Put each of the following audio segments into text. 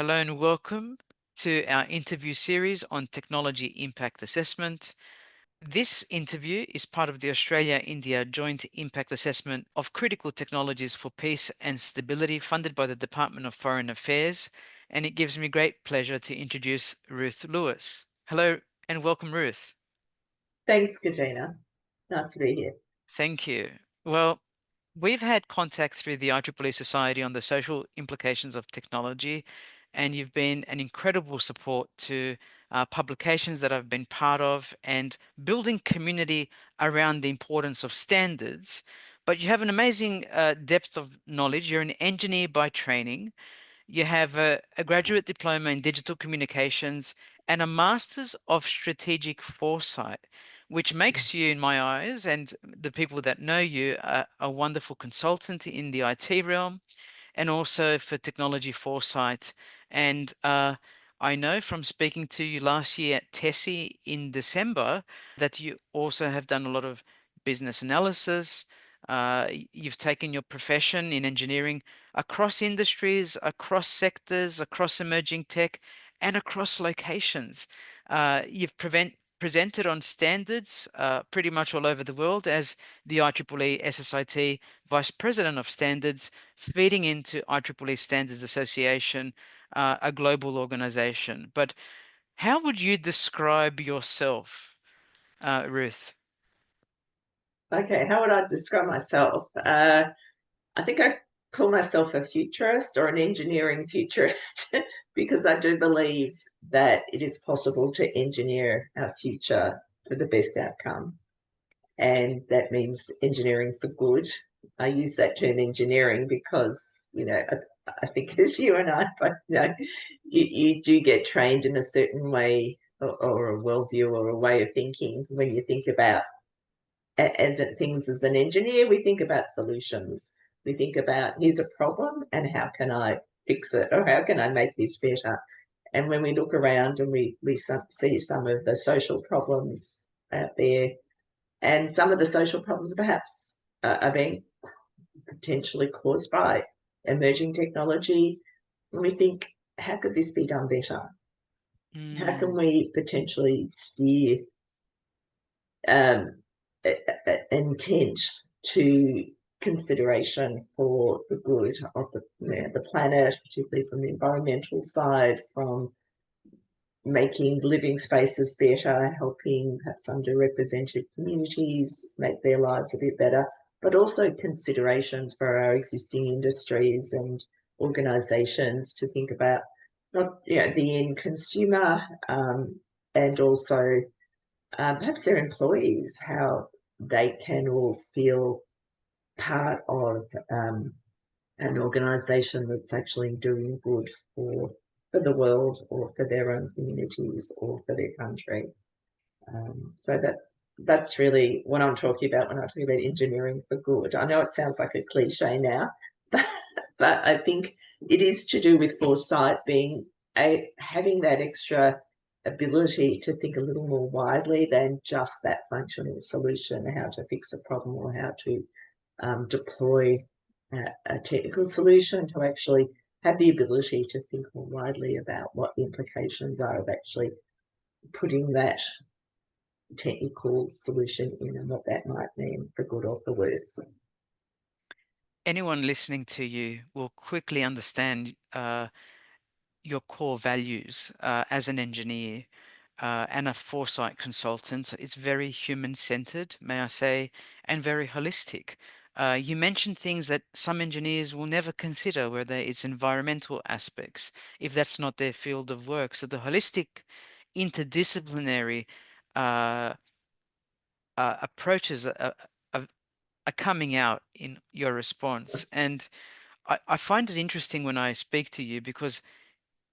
Hello and welcome to our interview series on technology impact assessment. This interview is part of the Australia-India Joint Impact Assessment of Critical Technologies for Peace and Stability, funded by the Department of Foreign Affairs, and it gives me great pleasure to introduce Ruth Lewis. Hello and welcome, Ruth. Thanks, Katrina. Nice to be here. Thank you. Well, we've had contact through the IEEE Society on the social implications of technology, and you've been an incredible support to publications that I've been part of and building community around the importance of standards. But you have an amazing depth of knowledge. You're an engineer by training. You have a graduate diploma in digital communications and a master's of strategic foresight, which makes you, in my eyes, and the people that know you, a wonderful consultant in the IT realm and also for technology foresight. And I know from speaking to you last year at Tessie in December that you also have done a lot of business analysis. You've taken your profession in engineering across industries, across sectors, across emerging tech, and across locations. You've presented on standards pretty much all over the world as the IEEE SSIT Vice President of Standards, feeding into IEEE Standards Association, a global organization. But how would you describe yourself, Ruth? Okay, how would I describe myself? I think I call myself a futurist or an engineering futurist because I do believe that it is possible to engineer our future for the best outcome. And that means engineering for good. I use that term engineering because, I think as you and I both know, you do get trained in a certain way or a worldview or a way of thinking when you think about things as an engineer. We think about solutions. We think about here's a problem and how can I fix it or how can I make this better. And when we look around and we see some of the social problems out there, and some of the social problems perhaps are being potentially caused by emerging technology, and we think, how could this be done better? How can Mm, we potentially steer um, intent to consideration for the good of the planet, particularly from the environmental side, from making living spaces better, helping perhaps underrepresented communities make their lives a bit better, but also considerations for our existing industries and organisations to think about not the end consumer, and also perhaps their employees, how they can all feel part of an organisation that's actually doing good for the world or for their own communities or for their country. So that's really what I'm talking about when I talk about engineering for good. I know it sounds like a cliche now, but, but I think it is to do with foresight, having that extra ability to think a little more widely than just that functional solution, how to fix a problem or how to deploy a technical solution, to actually have the ability to think more widely about what the implications are of actually putting that technical solution in and what that might mean for good or for worse. anyone listening to you will quickly understand your core values as an engineer and a foresight consultant. It's very human-centered, may I say, and very holistic. You mentioned things that some engineers will never consider, whether it's environmental aspects, if that's not their field of work. So the holistic, interdisciplinary uh, approaches are coming out in your response. And I find it interesting when I speak to you because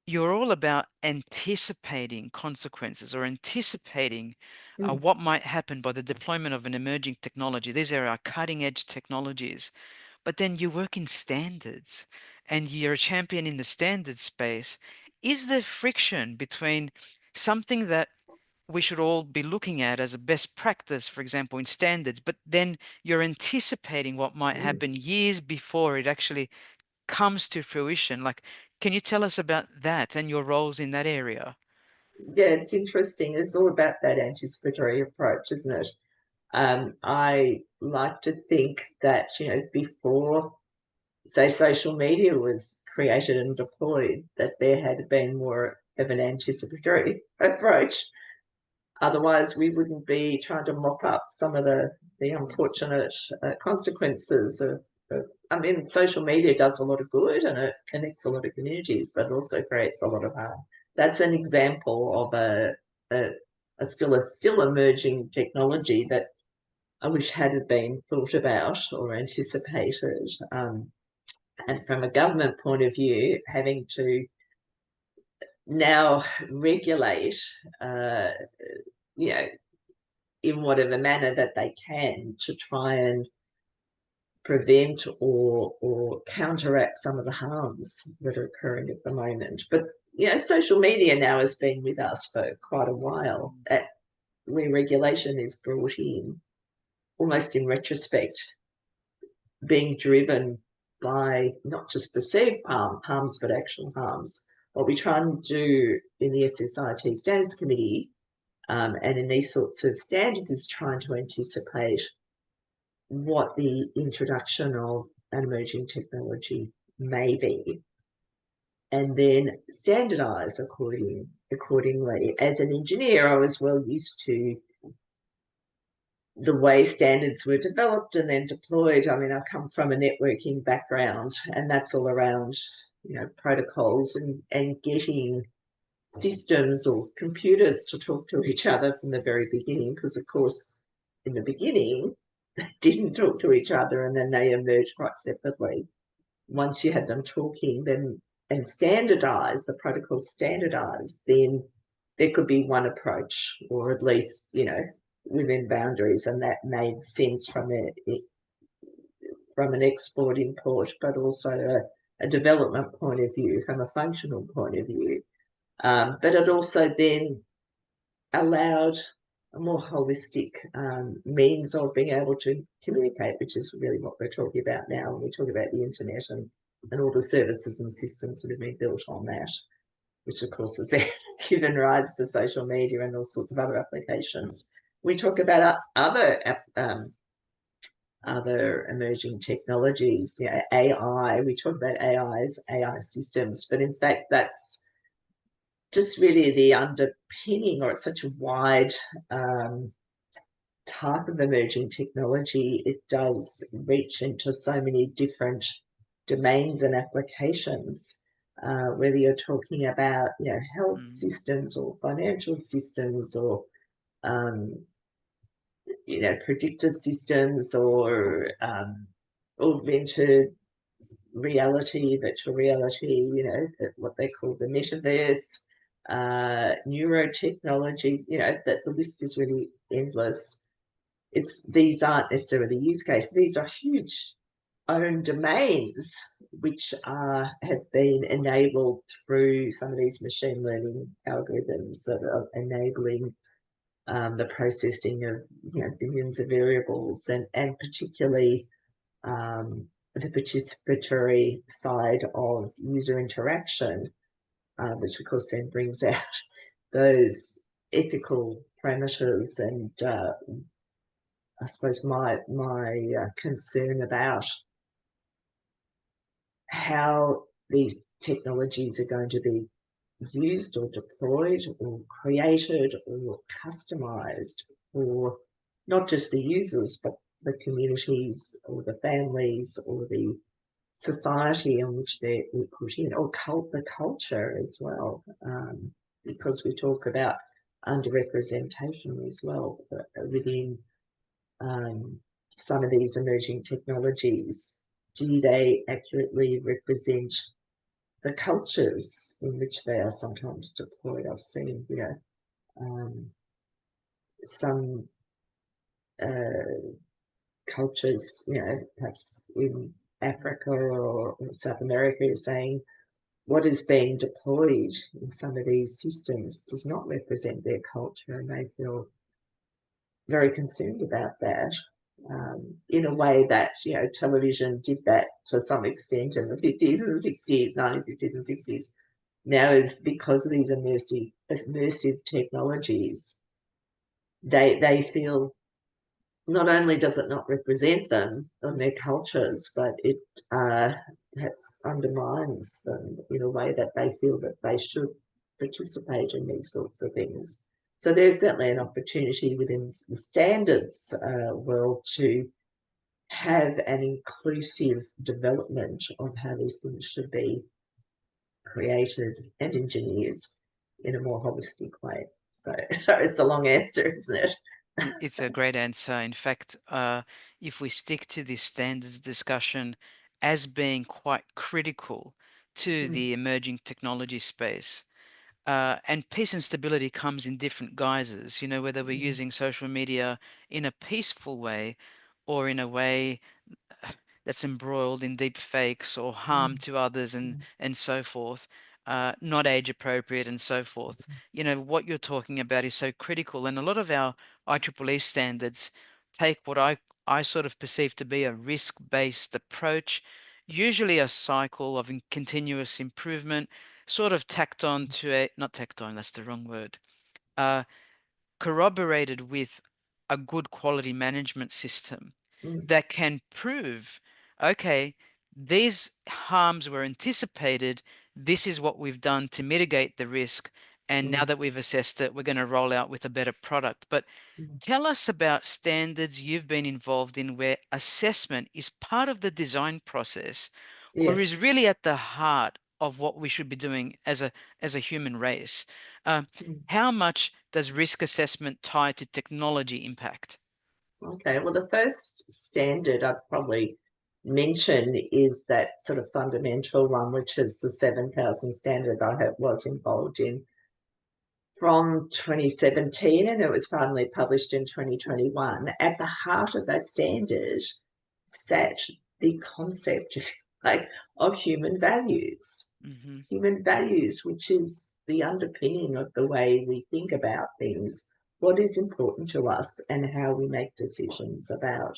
you're all about anticipating consequences or anticipating Mm. what might happen by the deployment of an emerging technology. These are our cutting edge technologies. But then you work in standards and you're a champion in the standards space. Is there friction between something that we should all be looking at as a best practice, for example, in standards, but then you're anticipating what might Mm. happen years before it actually comes to fruition? Like, Can you tell us about that and your roles in that area? Yeah, it's interesting. It's all about that anticipatory approach, isn't it? I like to think that, before, say, social media was created and deployed, that there had been more of an anticipatory approach. Otherwise, we wouldn't be trying to mop up some of the unfortunate consequences of. I mean, social media does a lot of good and it connects a lot of communities, but it also creates a lot of harm. That's an example of a still emerging technology that I wish had been thought about or anticipated. And from a government point of view, having to now regulate, uh, you know, in whatever manner that they can to try and prevent or counteract some of the harms that are occurring at the moment. But social media now has been with us for quite a while. Where regulation is brought in, almost in retrospect, being driven by not just perceived harms, but actual harms. What we try and do in the SSIT Standards Committee and in these sorts of standards is trying to anticipate what the introduction of an emerging technology may be, and then standardise accordingly. As an engineer, I was well used to the way standards were developed and then deployed. I mean, I come from a networking background, and that's all around, protocols and getting systems or computers to talk to each other from the very beginning, because of course, in the beginning, they didn't talk to each other and then they emerged quite separately. Once you had them talking, then and standardized, the protocol standardized, then there could be one approach, or at least, within boundaries, and that made sense from an export import, but also a development point of view, from a functional point of view. But it also then allowed a more holistic means of being able to communicate, which is really what we're talking about now when we talk about the internet and all the services and systems that have been built on that, which of course has given rise to social media and all sorts of other applications. We talk about other emerging technologies, AI. We talk about AI systems, but in fact, that's just really the underpinning, or it's such a wide type of emerging technology. It does reach into so many different domains and applications, whether you're talking about, health systems or financial systems or, predictor systems or augmented reality, virtual reality, what they call the metaverse, neurotechnology, that the list is really endless. These aren't necessarily use cases. These are huge own domains which have been enabled through some of these machine learning algorithms that are enabling the processing of billions of variables, and particularly the participatory side of user interaction, which of course then brings out those ethical parameters and I suppose my concern about how these technologies are going to be used or deployed or created or customized for not just the users, but the communities or the families or the society in which they're put in, or the culture as well, because we talk about underrepresentation as well within some of these emerging technologies. Do they accurately represent the cultures in which they are sometimes deployed? I've seen, some cultures, perhaps in Africa or South America, saying what is being deployed in some of these systems does not represent their culture, and they feel very concerned about that. in a way that, television did that to some extent in the 50s and 60s, 1950s and 60s. Now is because of these immersive technologies, they feel not only does it not represent them and their cultures, but it uh, undermines them in a way that they feel that they should participate in these sorts of things. So there's certainly an opportunity within the standards world to have an inclusive development of how these things should be created and engineered in a more holistic way. So, sorry, it's a long answer, isn't it? It's a great answer. In fact, if we stick to this standards discussion as being quite critical to Mm, the emerging technology space, and peace and stability comes in different guises, whether we're mm, using social media in a peaceful way or in a way that's embroiled in deep fakes or harm mm, to others mm, and so forth, not age appropriate and so forth. What you're talking about is so critical, and a lot of our IEEE standards take what I sort of perceive to be a risk-based approach, usually a cycle of continuous improvement, sort of tacked on to a, not tacked on, that's the wrong word, uh, corroborated with a good quality management system mm, that can prove, okay, these harms were anticipated. This is what we've done to mitigate the risk. And now mm, that we've assessed it, we're going to roll out with a better product. But mm. tell us about standards you've been involved in where assessment is part of the design process or Yes. is really at the heart of what we should be doing as a human race. Um, Mm. how much does risk assessment tie to technology impact? Okay. Well, the first standard I'd probably mention is that sort of fundamental one, which is the 7,000 standard was involved in from 2017, and it was finally published in 2021. At the heart of that standard sat the concept, like, of Hmm. human values, which is the underpinning of the way we think about things, what is important to us, and how we make decisions about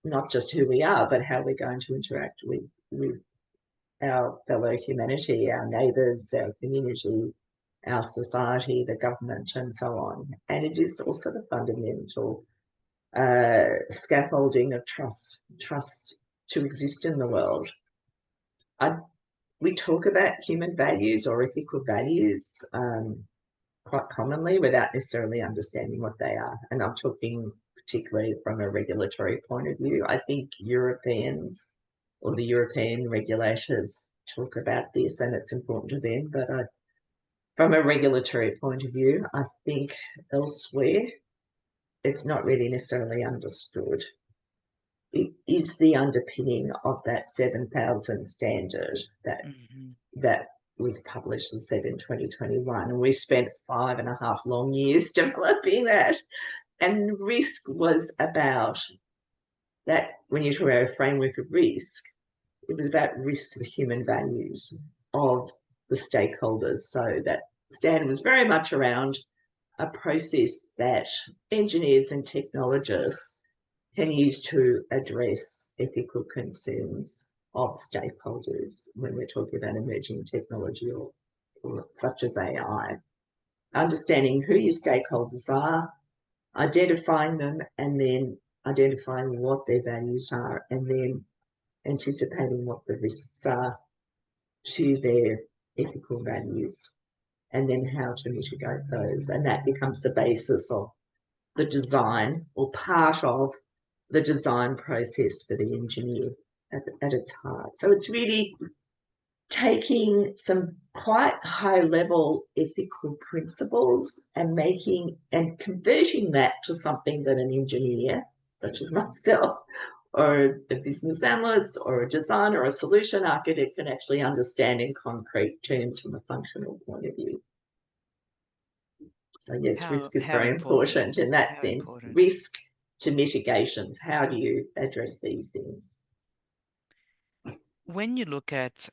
not just who we are, but how we're going to interact with our fellow humanity, our neighbours, our community, our society, the government, and so on. And it is also the fundamental scaffolding of trust to exist in the world. I, we talk about human values or ethical values quite commonly without necessarily understanding what they are. And I'm talking particularly from a regulatory point of view. I think Europeans or the European regulators talk about this and it's important to them, but from a regulatory point of view, I think elsewhere it's not really necessarily understood. It is the underpinning of that 7,000 standard Hmm. that was published, as I said, in 2021. And we spent 5.5 long years developing that. And risk was about that. When you talk about a framework of risk, it was about risk to the human values of the stakeholders. So that standard was very much around a process that engineers and technologists can use to address ethical concerns of stakeholders when we're talking about emerging technology or such as AI. Understanding who your stakeholders are, identifying them, and then identifying what their values are, and then anticipating what the risks are to their ethical values, and then how to mitigate those. And that becomes the basis of the design or part of the design process for the engineer at its heart. So it's really taking some quite high level ethical principles and making and converting that to something that an engineer, such as myself, or a business analyst, or a designer, or a solution architect can actually understand in concrete terms from a functional point of view. So yes, risk is How very important? important in that How sense. important? Risk to mitigations. How do you address these things? When you look at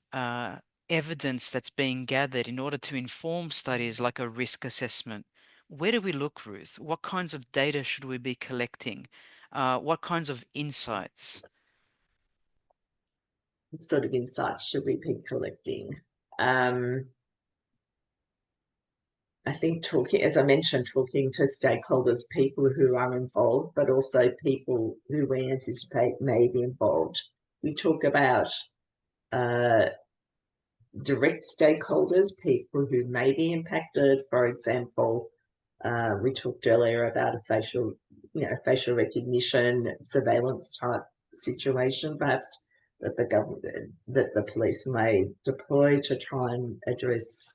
evidence that's being gathered in order to inform studies like a risk assessment, where do we look, Ruth? What kinds of data should we be collecting? What kinds of insights? What sort of insights should we be collecting? I think talking, as I mentioned, talking to stakeholders, people who are involved, but also people who we anticipate may be involved. We talk about direct stakeholders, people who may be impacted. For example, we talked earlier about a facial recognition surveillance type situation, perhaps that the government, that the police may deploy to try and address,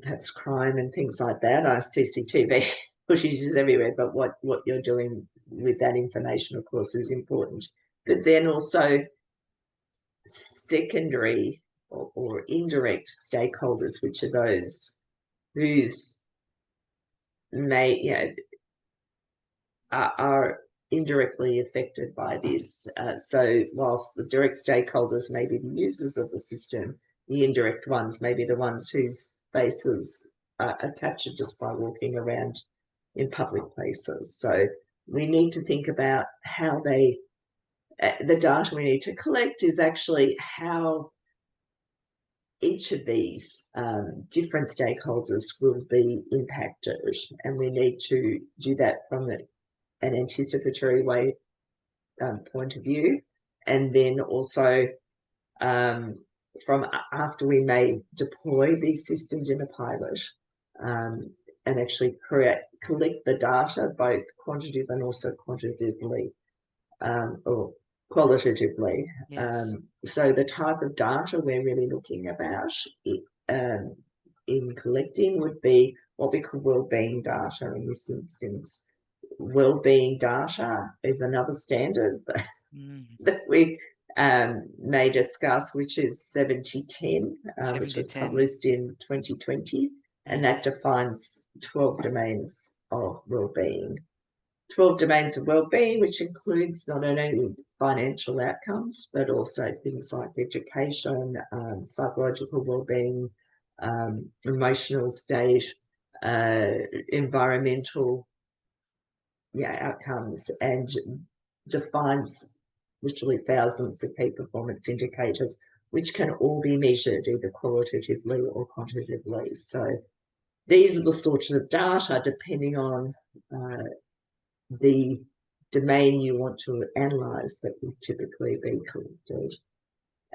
perhaps crime and things like that. CCTV footage is everywhere, but what you're doing with that information, of course, is important. But then also secondary or indirect stakeholders, which are those whose may are indirectly affected by this. So whilst the direct stakeholders may be the users of the system, the indirect ones may be the ones whose faces are captured just by walking around in public places. So we need to think about how the data we need to collect is actually how each of these different stakeholders will be impacted, and we need to do that from an anticipatory way point of view, and then also from after we may deploy these systems in a pilot, and actually collect the data both quantitative and also quantitatively, or qualitatively. Yes. So the type of data we're really looking about in collecting would be what we call wellbeing data in this instance. Wellbeing data is another standard Mm. that we may discuss, which is 7010, which was 70-10. published in 2020, and Mm. that defines 12 domains of wellbeing. 12 domains of wellbeing, which includes not only financial outcomes, but also things like education, psychological wellbeing, emotional state, environmental outcomes, and defines literally thousands of key performance indicators, which can all be measured either qualitatively or quantitatively. So these are the sorts of data, depending on the domain you want to analyze, that will typically be collected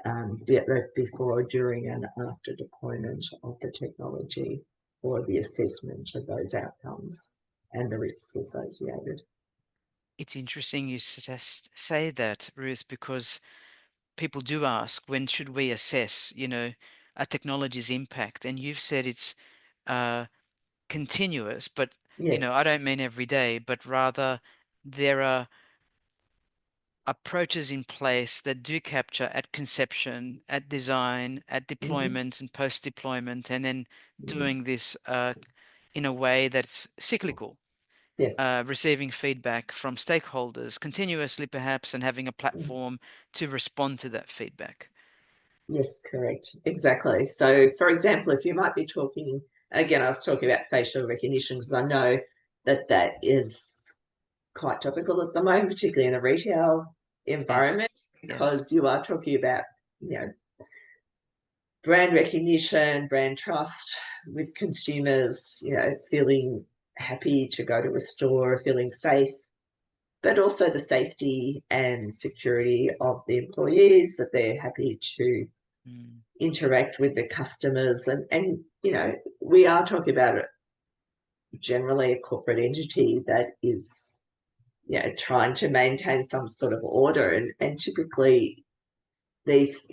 both before, during, and after deployment of the technology, or the assessment of those outcomes and the risks associated. It's interesting you say that, Ruth, because people do ask, when should we assess, a technology's impact? And you've said it's uh, continuous, but, Yes. I don't mean every day, but rather there are approaches in place that do capture at conception, at design, at Mm-hmm. deployment and post-deployment, and then Mm-hmm. doing this in a way that's cyclical, Yes. receiving feedback from stakeholders continuously, perhaps, and having a Mm. platform to respond to that feedback. Yes, correct. Exactly. So, for example, if you might be talking, again, I was talking about facial recognition because I know that that is quite topical at the moment, particularly in a retail Yes, environment, yes. because you are talking about, you know, brand recognition, brand trust with consumers, feeling happy to go to a store, feeling safe, but also the safety and security of the employees, that they're happy to Mm, interact with the customers. And we are talking about generally a corporate entity that is trying to maintain some sort of order, and typically these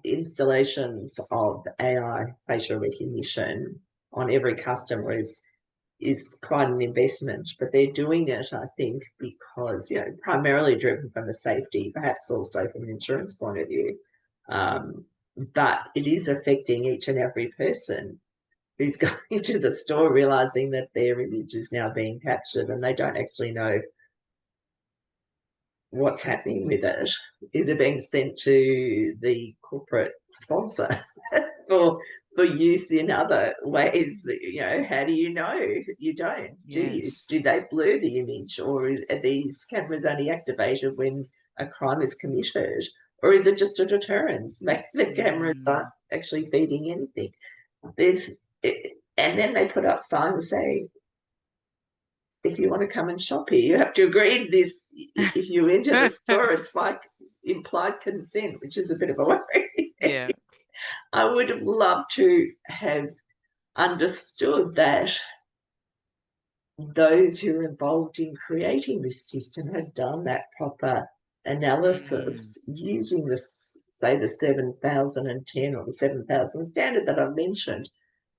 installations of AI facial recognition on every customer is quite an investment, but they're doing it, I think, because primarily driven from a safety, perhaps also from an insurance point of view, um, but it is affecting each and every person who's going to the store, realizing that their image is now being captured and they don't actually know what's happening with it. Is it being sent to the corporate sponsor for for use in other ways. How do you know? You don't, do you? Yes. Do they blur the image, or are these cameras only activated when a crime is committed? Or is it just a deterrence? Maybe the cameras aren't Mm. actually feeding anything. And then they put up signs saying, if you want to come and shop here, you have to agree to this. If you enter the store, it's by implied consent, which is a bit of a worry. Yeah. I would have loved to have understood that those who are involved in creating this system have done that proper Mm. analysis using this, say, the 7,010 or the 7,000 standard that I've mentioned,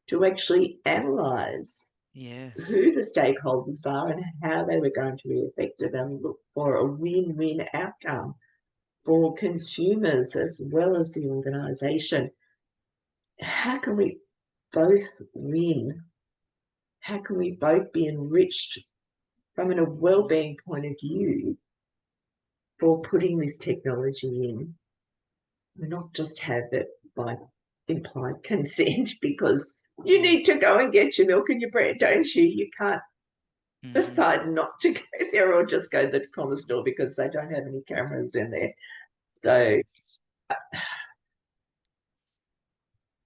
to actually analyse Yes. who the stakeholders are and how they were going to be affected, and look for a win-win outcome for consumers as well as the organisation. How can we both win? How can we both be enriched from a well-being point of view for putting this technology in, not just have it by implied consent because you need Yes. to go and get your milk and your bread, don't you? You can't Hmm. decide not to go there or just go to the corner store because they don't have any cameras in there. So Yes.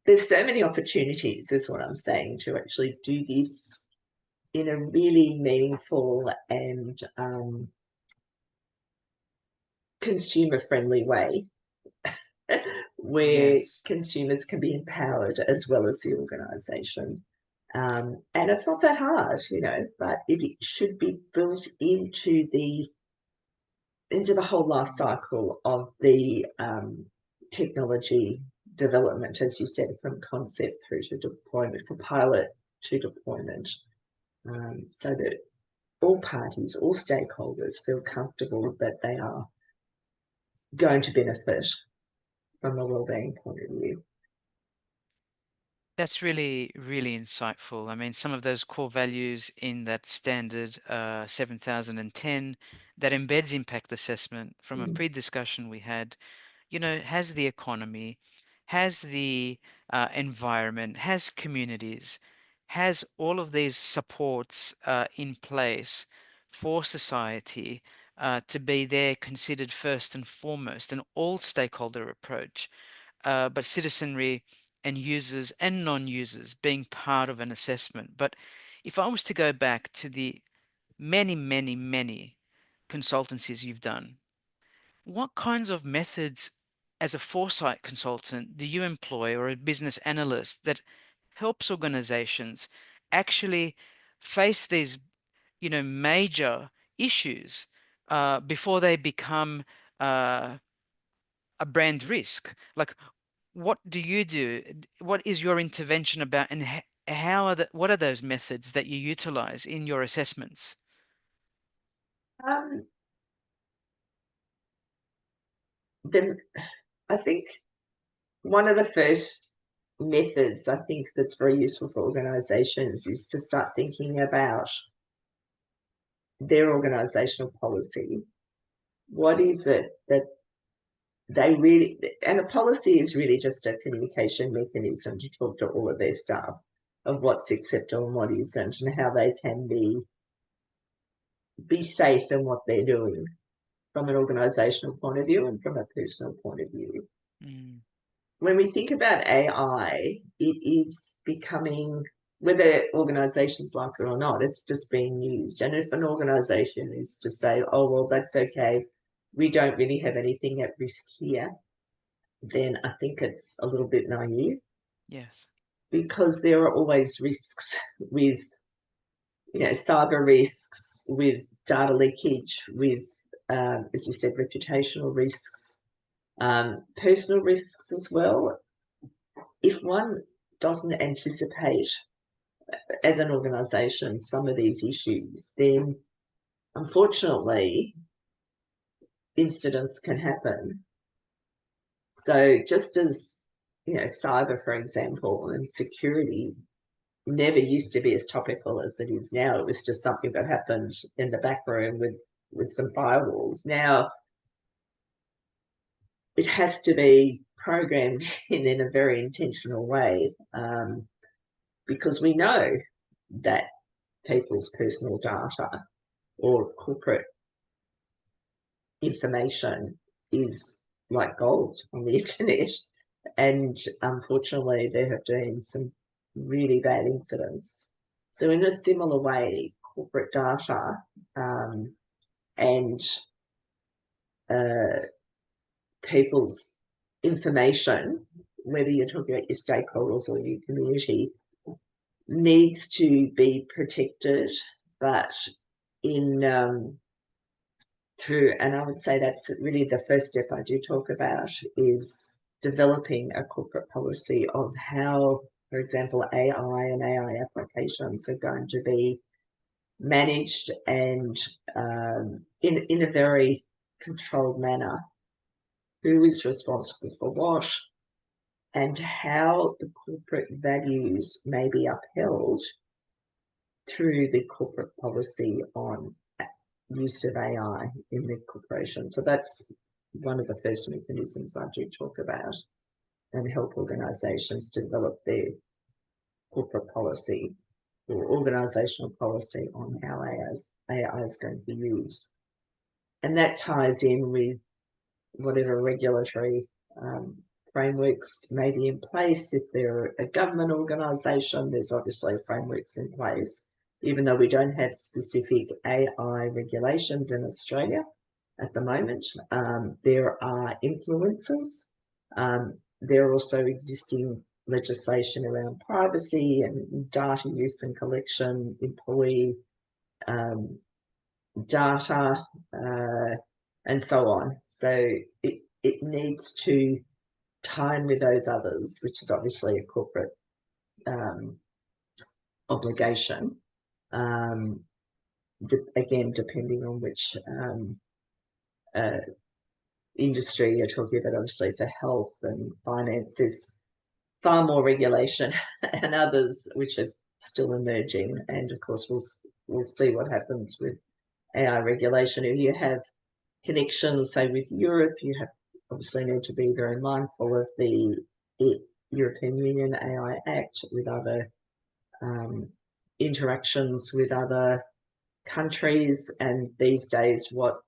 there's so many opportunities, is what I'm saying, to actually do this in a really meaningful and consumer friendly way, where Yes. consumers can be empowered as well as the organisation. And it's not that hard, but it should be built into the whole life Mm. cycle of the technology development, as you said, from concept through to deployment, from pilot to deployment, so that all parties, all stakeholders feel comfortable that they are going to benefit from a wellbeing point of view. That's really, really insightful. I mean, some of those core values in that standard 7010 that embeds impact assessment from a Mm. pre-discussion we had, has the economy, has the environment, has communities, has all of these supports in place for society to be there considered first and foremost, an all stakeholder approach, but citizenry and users and non-users being part of an assessment. But if I was to go back to the many, many, many consultancies you've done, what kinds of methods as a foresight consultant do you employ or a business analyst that helps organizations actually face these, major issues before they become uh, a brand risk? Like, what do you do? What is your intervention about, and what are those methods that you utilize in your assessments? Um, then I think one of the first methods I think that's very useful for organisations is to start thinking about their organisational policy. What is it that they really, and a policy is really just a communication mechanism to talk to all of their staff of what's acceptable and what isn't, and how they can be safe in what they're doing from an organisational point of view and from a personal point of view. Mm. When we think about AI, it is becoming, whether organisations like it or not, it's just being used. And if an organisation is to say, oh, well, that's okay, we don't really have anything at risk here, then I think it's a little bit naive, Yes. because there are always risks with, cyber risks, with data leakage, with, as you said, reputational risks, personal risks as well. If one doesn't anticipate as an organisation some of these issues, then unfortunately incidents can happen. So just as, cyber, for example, and security never used to be as topical as it is now. It was just something that happened in the back room with some firewalls. Now it has to be programmed in a very intentional way, because we know that people's personal data or corporate information is like gold on the internet. And unfortunately, there have been some really bad incidents. So, in a similar way, corporate data and people's information, whether you're talking about your stakeholders or your community, needs to be protected, but in through, and I would say that's really the first step I do talk about, is developing a corporate policy of how, for example, AI and AI applications are going to be managed and in a very controlled manner. Who is responsible for what, and how the corporate values may be upheld through the corporate policy on use of AI in the corporation. So that's one of the first mechanisms I do talk about, and help organisations develop their corporate policy or organisational policy on how AI is going to be used. And that ties in with whatever regulatory frameworks may be in place. If they're a government organisation, there's obviously frameworks in place. Even though we don't have specific AI regulations in Australia at the moment, there are influences. There are also existing legislation around privacy and data use and collection, employee data, and so on. So it needs to tie in with those others, which is obviously a corporate obligation. Again, depending on which industry you're talking about, obviously for health and finance, there's far more regulation and others which are still emerging. And of course, we'll see what happens with AI regulation. If you have connections, say with Europe, you have obviously need to be very mindful of the European Union AI Act, with other interactions with other countries. And these days, what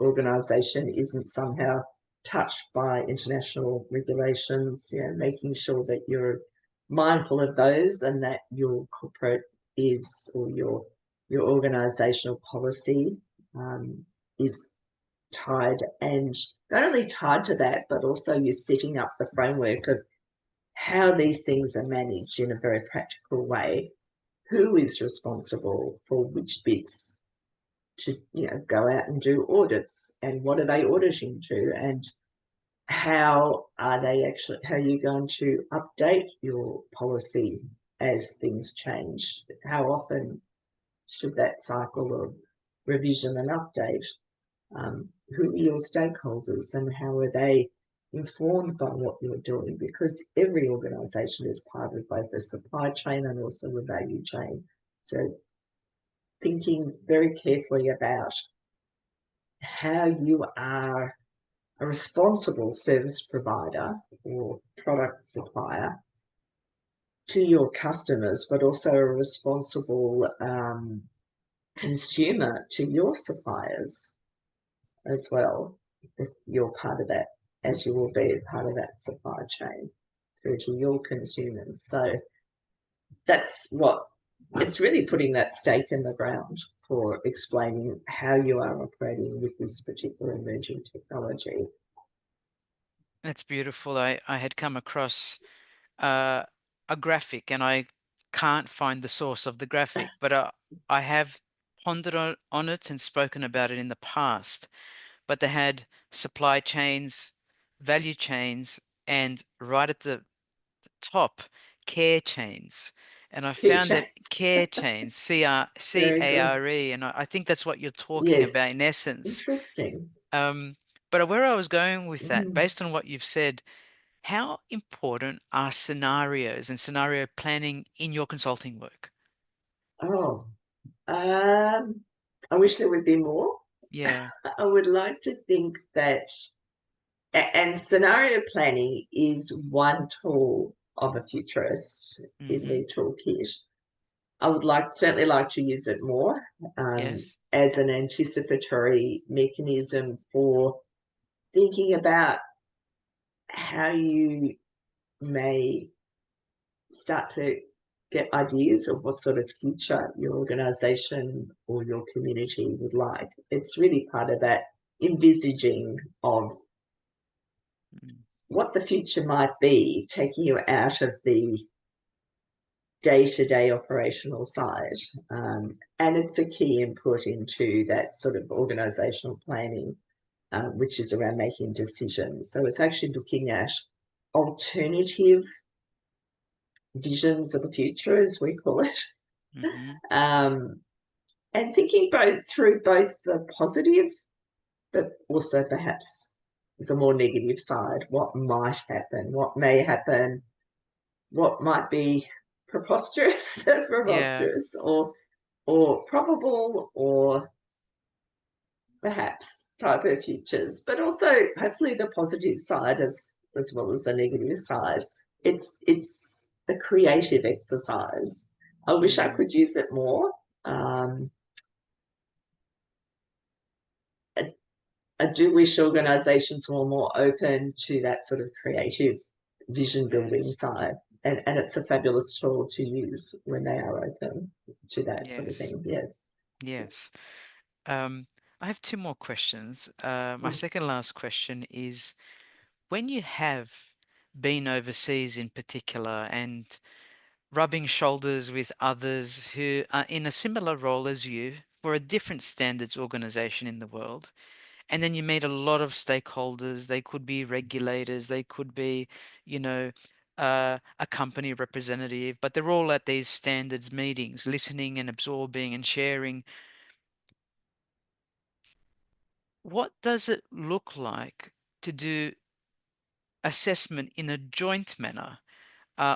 organisation isn't somehow touched by international regulations? You know, making sure that you're mindful of those, and that your corporate is, or your organisational policy is tied, and not only tied to that, but also you're setting up the framework of how these things are managed in a very practical way. Who is responsible for which bits to, you know, go out and do audits, and what are they auditing to, and how are you going to update your policy as things change? How often should that cycle of revision and update? Who are your stakeholders, and how are they informed by what you're doing? Because every organisation is part of both the supply chain and also the value chain. So thinking very carefully about how you are a responsible service provider or product supplier to your customers, but also a responsible consumer to your suppliers as well, if you're part of that, as you will be part of that supply chain through to your consumers. So that's what it's really putting that stake in the ground for explaining how you are operating with this particular emerging technology. That's beautiful. I had come across uh, a graphic, and I can't find the source of the graphic, but I have pondered on it and spoken about it in the past. But they had supply chains, value chains, and right at the top, care chains. And I Care found that chains. care chains, Very good. CARE, and I think that's what you're talking about Yes. in essence. Interesting. Um, but where I was going with that, Mm. based on what you've said, how important are scenarios and scenario planning in your consulting work? Oh, I wish there would be more. Yeah. I would like to think that and scenario planning is one tool of a futurist in Mm-hmm. their toolkit. I would certainly like to use it more Yes. as an anticipatory mechanism for thinking about how you may start to get ideas of what sort of future your organization or your community would like. It's really part of that envisaging of Mm. what the future might be, taking you out of the day-to-day operational side. And it's a key input into that sort of organizational planning, which is around making decisions. So it's actually looking at alternative visions of the future, as we call it, Mm-hmm. um, and thinking through both the positive, but also perhaps the more negative side. What might happen? What may happen? What might be preposterous, Yeah. preposterous, or probable, or perhaps type of futures, but also hopefully the positive side as well as the negative side. It's a creative exercise. I wish I Mm. could use it more. Um, I, I do wish organisations were more open to that sort of creative vision building Yes. side. And it's a fabulous tool to use when they are open to that sort of Yes. thing. Yes. Yes. Um, I have two more questions. My Mm. second last question is, when you have been overseas in particular and rubbing shoulders with others who are in a similar role as you for a different standards organization in the world, and then you meet a lot of stakeholders. They could be regulators, they could be, you know, a company representative, but they're all at these standards meetings, listening and absorbing and sharing. What does it look like to do assessment in a joint manner,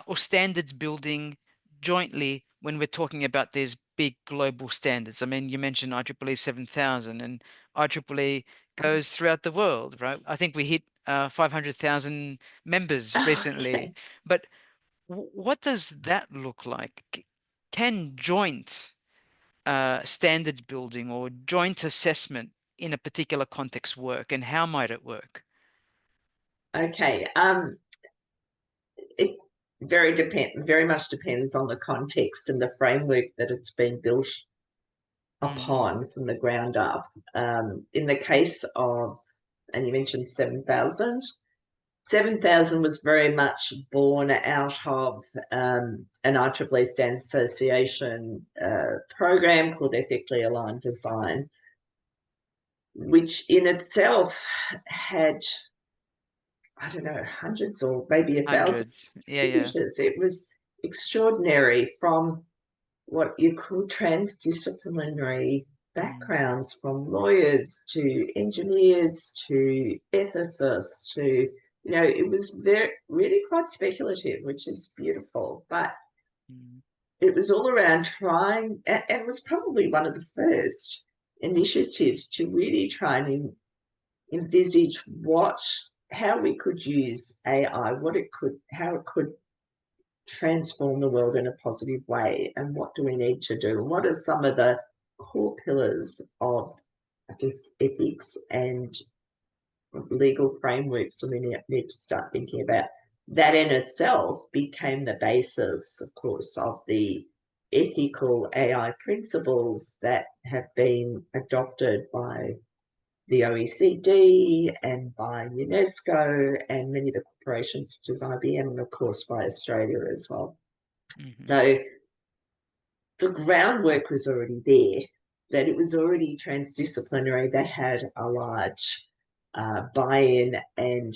or standards building jointly when we're talking about these big global standards? I mean, you mentioned IEEE 7000, and IEEE goes throughout the world, right? I think we hit 500,000 members recently. Okay. But what does that look like? Can joint standards building or joint assessment in a particular context work, and how might it work? Okay. It very much depends on the context and the framework that it's been built Mm, upon from the ground up. In the case of, and you mentioned 7,000, 7,000 was very much born out of an IEEE Standards Association program called Ethically Aligned Design, which in itself had, I don't know, hundreds or maybe 1,000 hundreds. Yeah, yeah. contributors. It was extraordinary, from what you call transdisciplinary Mm, backgrounds, from lawyers to engineers to ethicists to, it was really quite speculative, which is beautiful. But mm, it was all around trying, and it was probably one of the first initiatives to really try and envisage how we could use AI, how it could transform the world in a positive way, and what do we need to do, and what are some of the core pillars of, I guess, ethics and legal frameworks that we need to start thinking about. That in itself became the basis, of course, of the ethical AI principles that have been adopted by the OECD and by UNESCO and many of the corporations such as IBM, and of course by Australia as well. mhm, So the groundwork was already there, that it was already transdisciplinary. They had a large buy-in and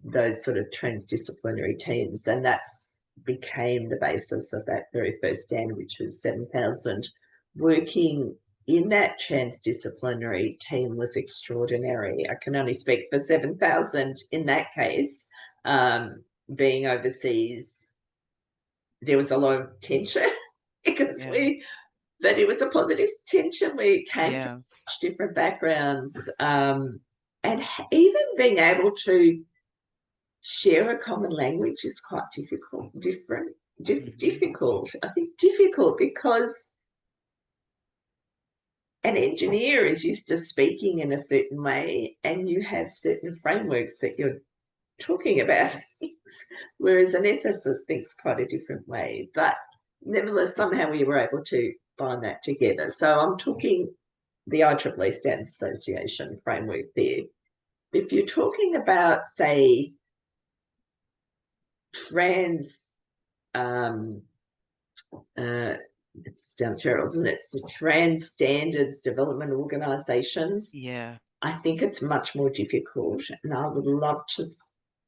those sort of transdisciplinary teams, and that's became the basis of that very first standard, which was 7,000. Working in that transdisciplinary team was extraordinary. I can only speak for 7,000 in that case. Being overseas, there was a lot of tension because yeah, but it was a positive tension. We came from yeah, such different backgrounds, and even being able to share a common language is quite Hmm. difficult. I think difficult because an engineer is used to speaking in a certain way, and you have certain frameworks that you're talking about things, whereas an ethicist thinks quite a different way. But nevertheless, somehow we were able to bind that together. So I'm talking the IEEE Standards Association framework there. If you're talking about, say, trans, um, it sounds terrible, doesn't it? So trans standards development organisations, Yeah. I think it's much more difficult. And I would love to,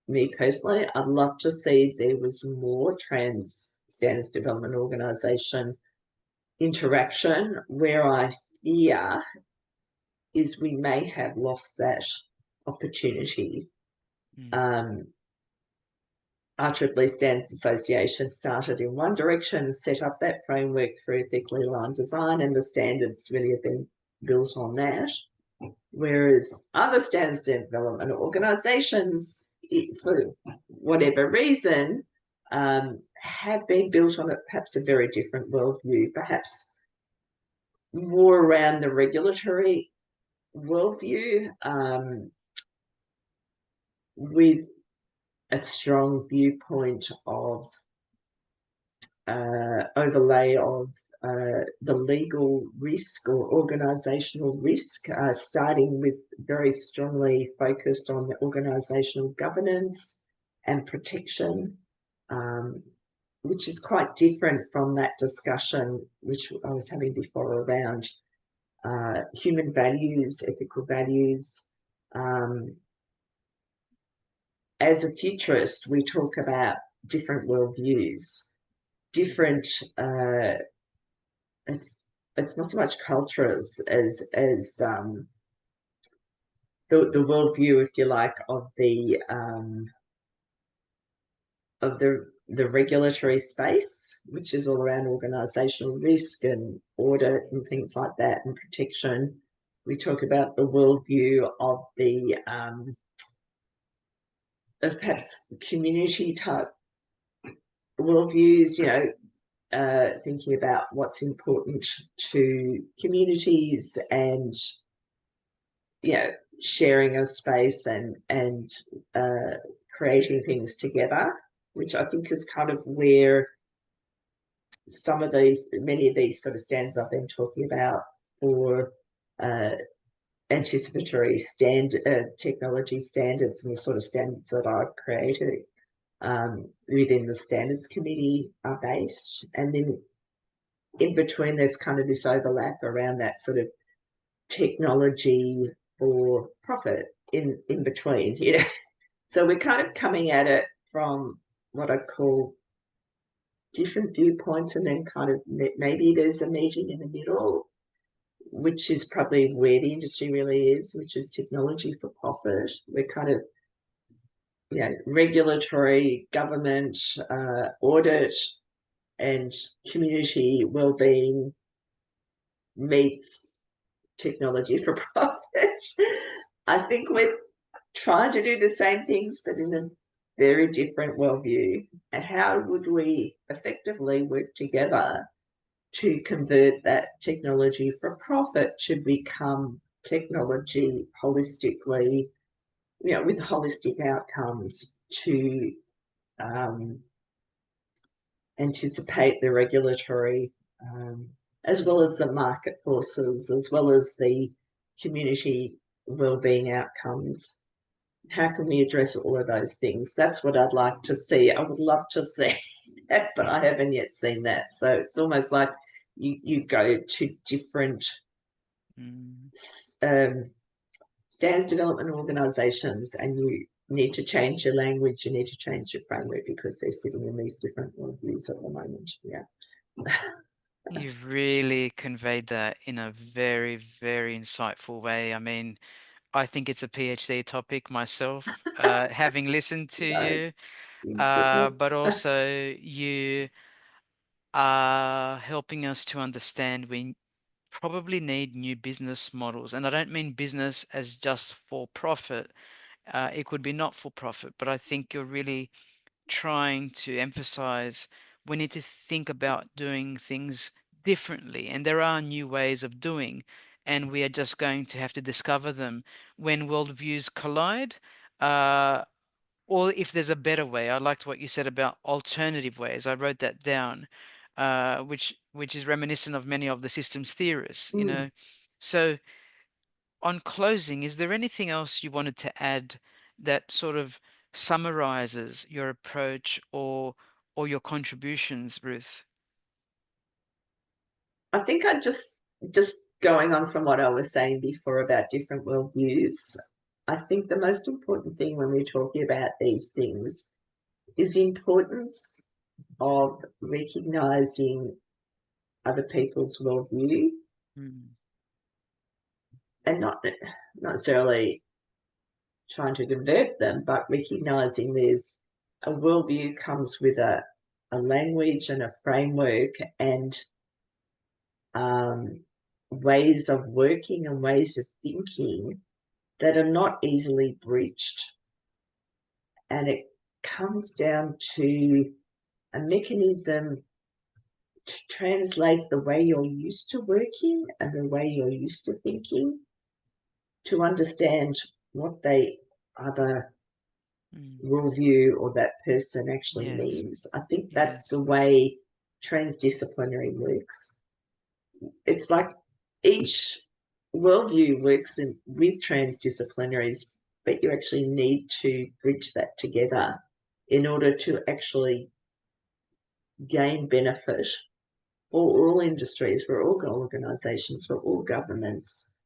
me personally, I'd love to see there was more trans standards development organisation interaction. Where I fear is we may have lost that opportunity. Mm. Um, IEEE Standards Association started in one direction, set up that framework for ethically aligned design, and the standards really have been built on that. Whereas other standards development organisations, for whatever reason, have been built on perhaps a very different worldview, perhaps more around the regulatory worldview, with a strong viewpoint of overlay of the legal risk or organisational risk, starting with very strongly focused on the organisational governance and protection, um, which is quite different from that discussion which I was having before around human values, ethical values. Um, as a futurist, we talk about different worldviews, different it's it's not so much culture as the worldview, if you like, of the regulatory space, which is all around organisational risk and audit and things like that and protection. We talk about the worldview of perhaps community type worldviews, thinking about what's important to communities and sharing a space and creating things together, which I think is kind of where many of these sort of standards I've been talking about for uh, anticipatory technology standards and the sort of standards that I've created within the standards committee are based. And then in between, there's kind of this overlap around that sort of technology for profit in between. So we're kind of coming at it from what I call different viewpoints, and then kind of maybe there's a meeting in the middle, which is probably where the industry really is, which is technology for profit. We're kind of regulatory, government, audit, and community well-being meets technology for profit. I think we're trying to do the same things, but in a very different worldview. And how would we effectively work together to convert that technology for profit to become technology holistically, with holistic outcomes to um, anticipate the regulatory, as well as the market forces, as well as the community wellbeing outcomes. How can we address all of those things? That's what I'd like to see. I would love to see that, but I haven't yet seen that. So it's almost like you go to different Mm. um, standards development organisations and you need to change your language, you need to change your framework because they're sitting in these different worldviews at the moment. Yeah. You've really conveyed that in a very, very insightful way. I mean, I think it's a PhD topic myself, having listened to No, you, goodness. but also you are helping us to understand we probably need new business models. And I don't mean business as just for profit. It could be not for profit, but I think you're really trying to emphasize we need to think about doing things differently. And there are new ways of doing, and we are just going to have to discover them when worldviews collide. Uh, or if there's a better way. I liked what you said about alternative ways. I wrote that down, which is reminiscent of many of the systems theorists, you Mm. know. So on closing, is there anything else you wanted to add that sort of summarizes your approach or your contributions, Ruth? I think I just going on from what I was saying before about different worldviews, I think the most important thing when we're talking about these things is the importance of recognizing other people's worldview Mm, and not necessarily trying to convert them, but recognizing there's a worldview comes with a language and a framework and um, ways of working and ways of thinking that are not easily breached. And it comes down to a mechanism to translate the way you're used to working and the way you're used to thinking to understand what the other mm, worldview or that person actually yes, means. I think that's the yes. way transdisciplinary works. It's like each worldview works with transdisciplinaries, but you actually need to bridge that together in order to actually gain benefit for all industries, for all organisations, for all governments,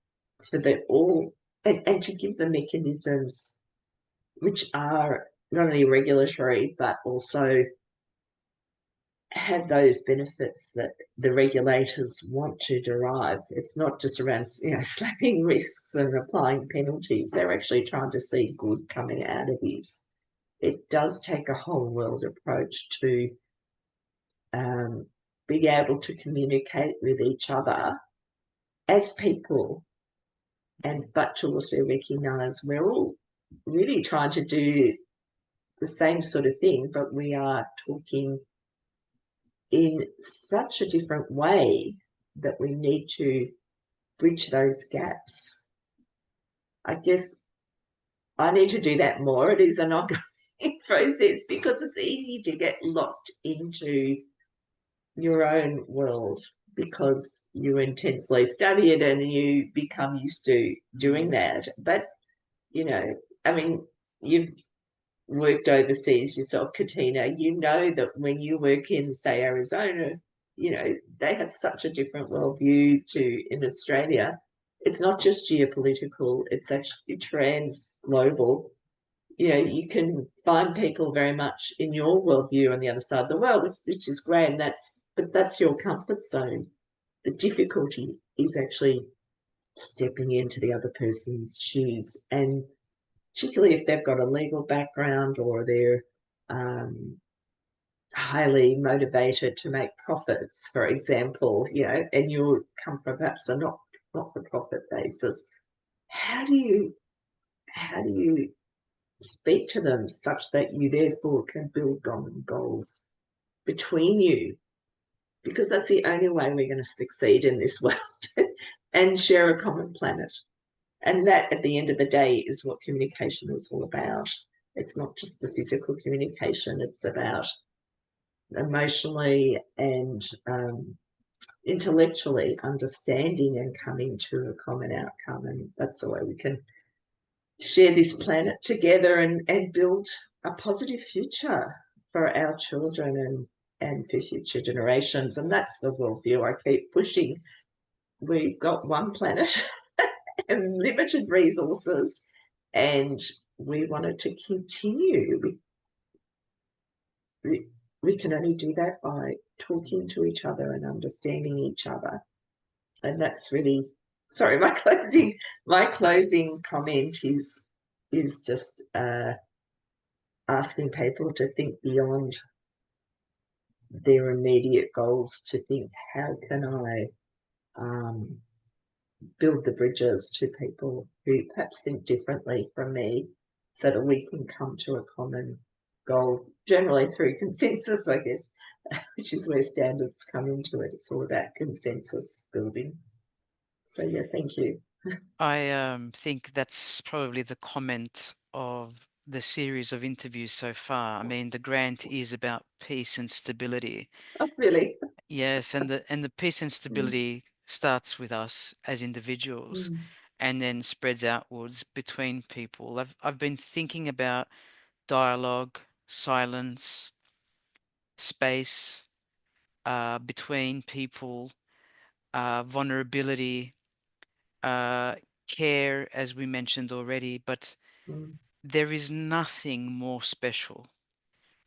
for the all, and to give the mechanisms which are not only regulatory but also have those benefits that the regulators want to derive. It's not just around slapping risks and applying penalties. They're actually trying to see good coming out of this. It does take a whole world approach to um, being able to communicate with each other as people, and Mm, but to also recognise we're all really trying to do the same sort of thing, but we are talking in such a different way that we need to bridge those gaps. I guess I need to do that more. It is an ongoing process because it's easy to get locked into your own world because you intensely study it and you become used to doing mm, that. But, you know, I mean, you've worked overseas yourself, Katina, you know that when you work in, say, Arizona, they have such a different worldview to in Australia. It's not just geopolitical, it's actually trans global. You can find people very much in your worldview on the other side of the world, which is great, and that's your comfort zone. The difficulty is actually stepping into the other person's shoes, and particularly if they've got a legal background or they're um, highly motivated to make profits, for example, and you come from perhaps a not-for-profit basis. How do you speak to them such that you therefore can build common goals between you? Because that's the only way we're going to succeed in this world and share a common planet. And that, at the end of the day, is what communication is all about. It's not just the physical communication, it's about emotionally and intellectually understanding and coming to a common outcome. And that's the way we can share this planet together and build a positive future for our children and for future generations. And that's the worldview I keep pushing. We've got one planet and limited resources, and we wanted to continue. We can only do that by talking to each other and understanding each other. And that's really, sorry, my closing comment is just asking people to think beyond their immediate goals, to think, how can I um, build the bridges to people who perhaps think differently from me so that we can come to a common goal, generally through consensus, I guess, which is where standards come into it. It's all about consensus building. So, yeah, thank you. I think that's probably the comment of the series of interviews so far. I mean, the grant is about peace and stability. Oh, really? Yes, and the peace and Mm, stability starts with us as individuals mm, and then spreads outwards between people. I've been thinking about dialogue, silence, space, between people, vulnerability, uh, care, as we mentioned already, but mm, there is nothing more special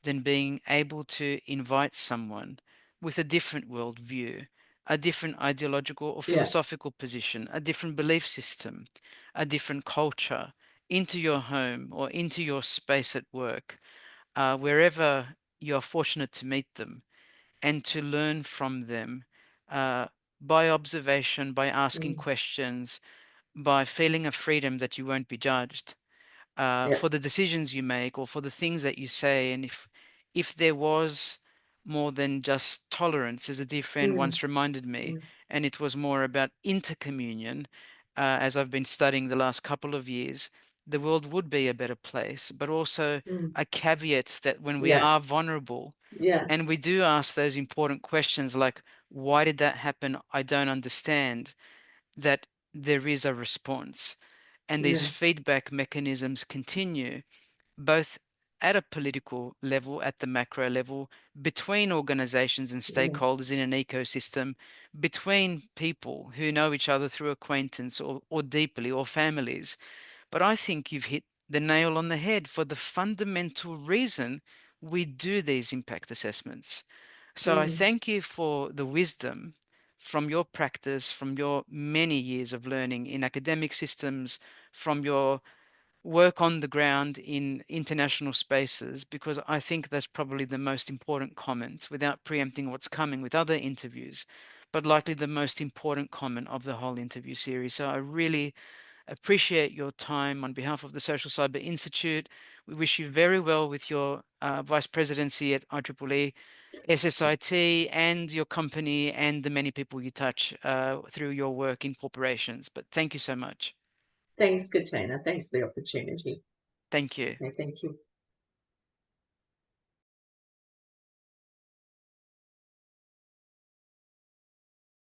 than being able to invite someone with a different worldview, a different ideological or yeah. philosophical position, a different belief system, a different culture into your home or into your space at work, wherever you are fortunate to meet them, and to learn from them uh, by observation, by asking Mm, questions, by feeling a freedom that you won't be judged yeah. for the decisions you make or for the things that you say. And if there was more than just tolerance, as a dear friend Mm, once reminded me, mm, and it was more about intercommunion, as I've been studying the last couple of years, the world would be a better place. But also mm, a caveat that when we yeah. are vulnerable Yeah. and we do ask those important questions like, why did that happen? I don't understand, that there is a response. And these Yeah. feedback mechanisms continue both at a political level, at the macro level, between organizations and Yeah. stakeholders in an ecosystem, between people who know each other through acquaintance or deeply, or families. But I think you've hit the nail on the head for the fundamental reason we do these impact assessments. So I Mm, thank you for the wisdom from your practice, from your many years of learning in academic systems, from your work on the ground in international spaces, because I think that's probably the most important comment, without preempting what's coming with other interviews, but likely the most important comment of the whole interview series. So I really appreciate your time on behalf of the Social Cyber Institute. We wish you very well with your vice presidency at IEEE, SSIT, and your company, and the many people you touch through your work in corporations. But thank you so much. thanks, Katrina. Thanks for the opportunity. Thank you. Okay, thank you.